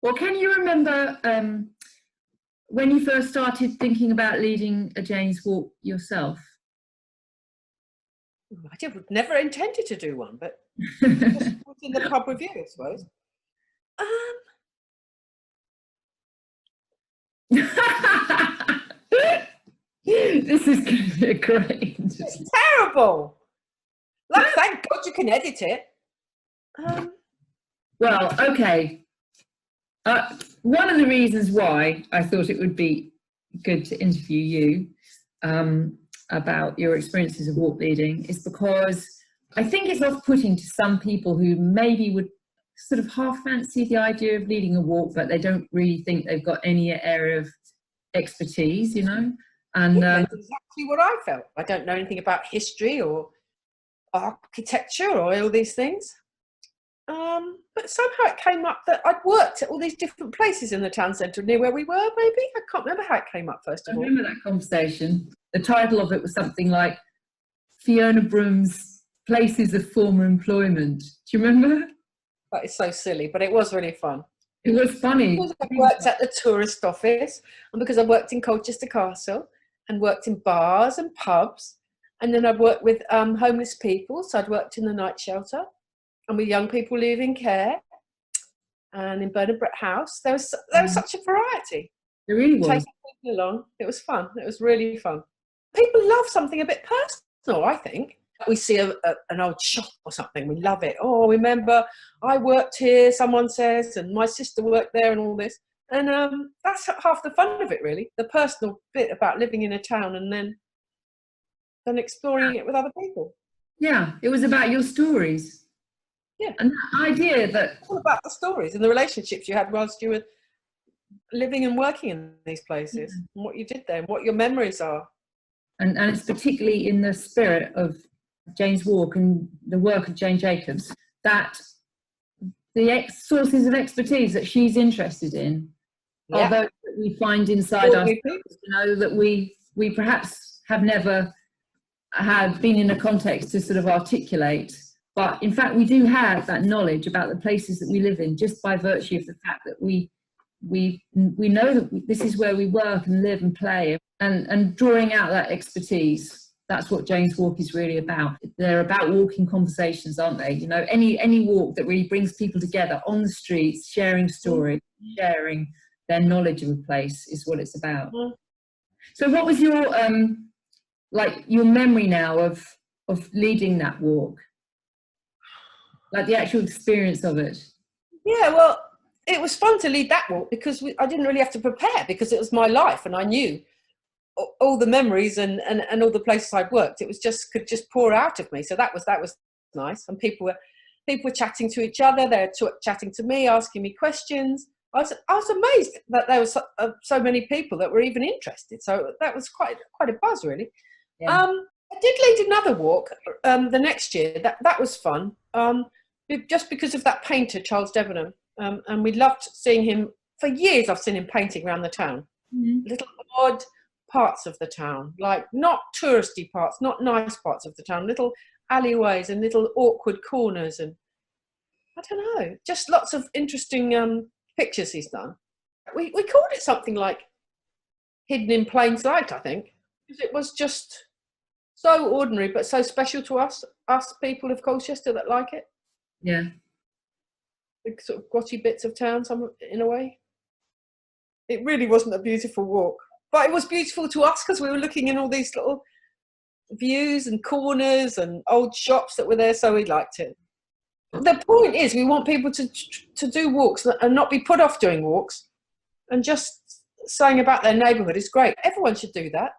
Well, can you remember when you first started thinking about leading a Jane's Walk yourself? I never intended to do one, but just was in the pub with you, I suppose. This is going to be great. It's terrible. Like, thank God you can edit it. Well, okay. One of the reasons why I thought it would be good to interview you about your experiences of walk leading is because I think it's off-putting to some people who maybe would sort of half fancy the idea of leading a walk, but they don't really think they've got any area of expertise, you know. And that's exactly what I felt. I don't know anything about history or architecture or all these things. But somehow it came up that I'd worked at all these different places in the town centre near where we were, maybe. I can't remember how it came up, first of all. I remember that conversation. The title of it was something like Fiona Broom's Places of Former Employment. Do you remember? That is so silly, but it was really fun. It was funny. Because I worked at the tourist office, and because I worked in Colchester Castle and worked in bars and pubs, and then I'd worked with homeless people, so I'd worked in the night shelter and with young people leaving care and in Bernard Brett House. There was such a variety. It really was. Taking people along. It was fun. It was really fun. People love something a bit personal, I think. We see an old shop or something, we love it. Oh, remember, I worked here, someone says, and my sister worked there and all this. And that's half the fun of it, really. The personal bit about living in a town and then exploring it with other people. Yeah, it was about your stories. Yeah. And the idea that... It's all about the stories and the relationships you had whilst you were living and working in these places, and what you did there and what your memories are. And it's particularly in the spirit of Jane's Walk and the work of Jane Jacobs, that the sources of expertise that she's interested in are those that we find inside ourselves, you know, that we perhaps have never had been in a context to sort of articulate. But in fact, we do have that knowledge about the places that we live in just by virtue of the fact that we know that this is where we work and live and play, and drawing out that expertise. That's what Jane's Walk is really about. They're about walking conversations, aren't they? You know, any walk that really brings people together on the streets, sharing stories, sharing their knowledge of a place is what it's about. So what was your your memory now of leading that walk? Like the actual experience of it? Yeah, well, it was fun to lead that walk because I didn't really have to prepare, because it was my life and I knew all the memories and all the places I'd worked. It was could just pour out of me. So that was nice. And people were chatting to each other. They were chatting to me, asking me questions. I was amazed that there was so many people that were even interested. So that was quite a buzz, really. Yeah. I did lead another walk the next year. That was fun. Just because of that painter, Charles Debenham. And we loved seeing him. For years I've seen him painting around the town. Little odd parts of the town, like not touristy parts, not nice parts of the town, little alleyways and little awkward corners, and I don't know, just lots of interesting pictures he's done. We called it something like Hidden in Plain Sight, I think, because it was just so ordinary but so special to us people of Colchester that like it. Yeah. The sort of grotty bits of town, in a way. It really wasn't a beautiful walk. But it was beautiful to us because we were looking in all these little views and corners and old shops that were there, so we liked it. The point is, we want people to do walks and not be put off doing walks, and just saying about their neighbourhood is great. Everyone should do that.